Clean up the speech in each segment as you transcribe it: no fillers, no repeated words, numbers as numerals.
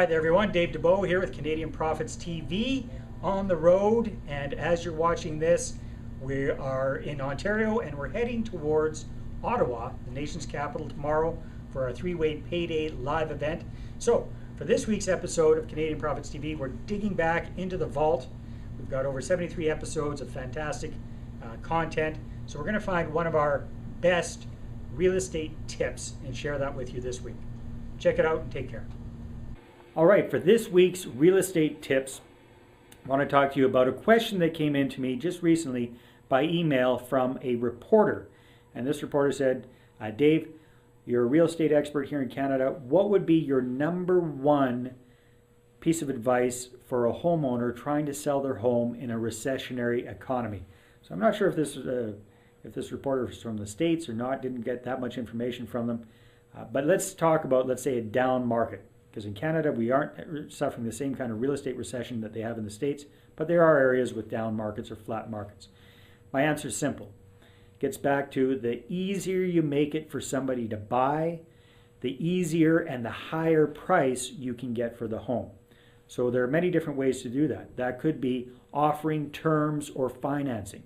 Hi there everyone, Dave Dubeau here with Canadian Profits TV on the road, and as you're watching this, we are in Ontario and we're heading towards Ottawa, the nation's capital, tomorrow for our three-way payday live event. So for this week's episode of Canadian Profits TV, we're digging back into the vault. We've got over 73 episodes of fantastic content, so we're going to find one of our best real estate tips and share that with you this week. Check it out and take care. All right, for this week's real estate tips, I want to talk to you about a question that came in to me just recently by email from a reporter. And this reporter said, Dave, you're a real estate expert here in Canada. What would be your number one piece of advice for a homeowner trying to sell their home in a recessionary economy? So I'm not sure if this reporter is from the States or not, didn't get that much information from them. But let's talk about, let's say, a down market. Because in Canada, we aren't suffering the same kind of real estate recession that they have in the States, but there are areas with down markets or flat markets. My answer is simple. It gets back to the easier you make it for somebody to buy, the easier and the higher price you can get for the home. So there are many different ways to do that. That could be offering terms or financing.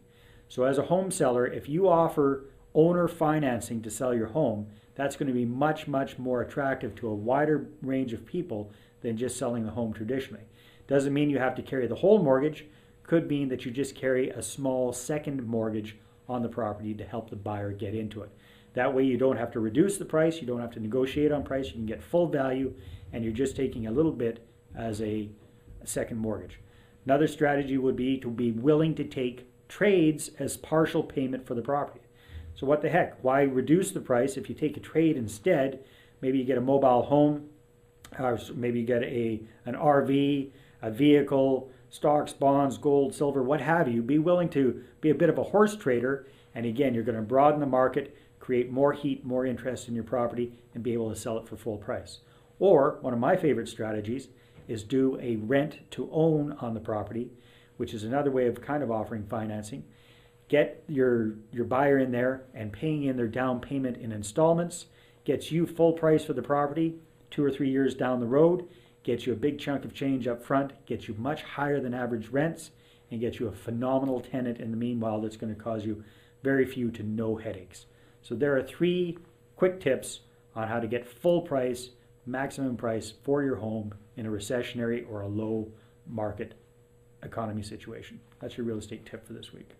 So as a home seller, if you offer owner financing to sell your home, that's going to be much, much more attractive to a wider range of people than just selling the home traditionally. Doesn't mean you have to carry the whole mortgage. Could mean that you just carry a small second mortgage on the property to help the buyer get into it. That way you don't have to reduce the price, you don't have to negotiate on price, you can get full value, and you're just taking a little bit as a second mortgage. Another strategy would be to be willing to take trades as partial payment for the property. So what the heck? Why reduce the price if you take a trade instead? Maybe you get a mobile home, maybe you get an RV, a vehicle, stocks, bonds, gold, silver, what have you. Be willing to be a bit of a horse trader, and again, you're going to broaden the market, create more heat, more interest in your property, and be able to sell it for full price. Or one of my favorite strategies is do a rent to own on the property, which is another way of kind of offering financing. Get your buyer in there and paying in their down payment in installments, gets you full price for the property 2 or 3 years down the road, gets you a big chunk of change up front, gets you much higher than average rents, and gets you a phenomenal tenant in the meanwhile that's going to cause you very few to no headaches. So there are 3 quick tips on how to get full price, maximum price for your home in a recessionary or a low market economy situation. That's your real estate tip for this week.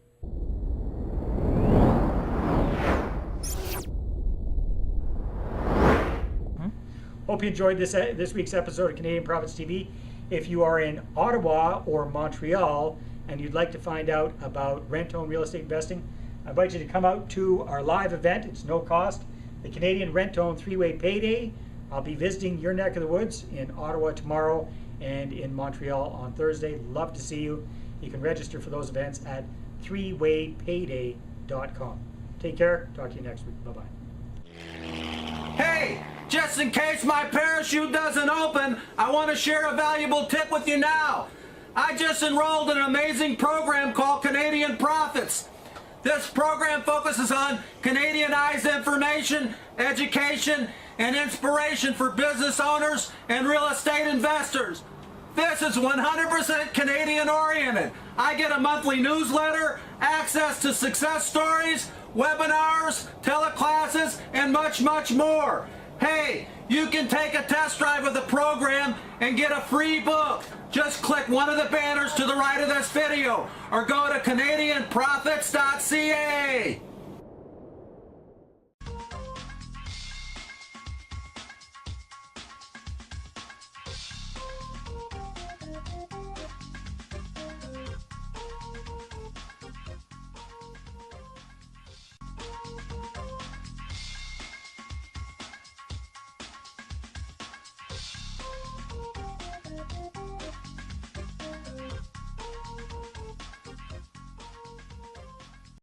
Hope you enjoyed this week's episode of Canadian Profits TV. If you are in Ottawa or Montreal and you'd like to find out about rent-own real estate investing, I invite you to come out to our live event. It's no cost. The Canadian Rent-Own Three-Way Payday. I'll be visiting your neck of the woods in Ottawa tomorrow and in Montreal on Thursday. Love to see you. You can register for those events at threewaypayday.com. Take care. Talk to you next week. Bye-bye. Hey, just in case my parachute doesn't open, I want to share a valuable tip with you now. I just enrolled in an amazing program called Canadian Profits. This program focuses on Canadianized information, education, and inspiration for business owners and real estate investors. This is 100% Canadian oriented. I get a monthly newsletter, access to success stories, webinars, teleclasses, and much, much more. Hey, you can take a test drive of the program and get a free book. Just click one of the banners to the right of this video or go to CanadianProfits.ca.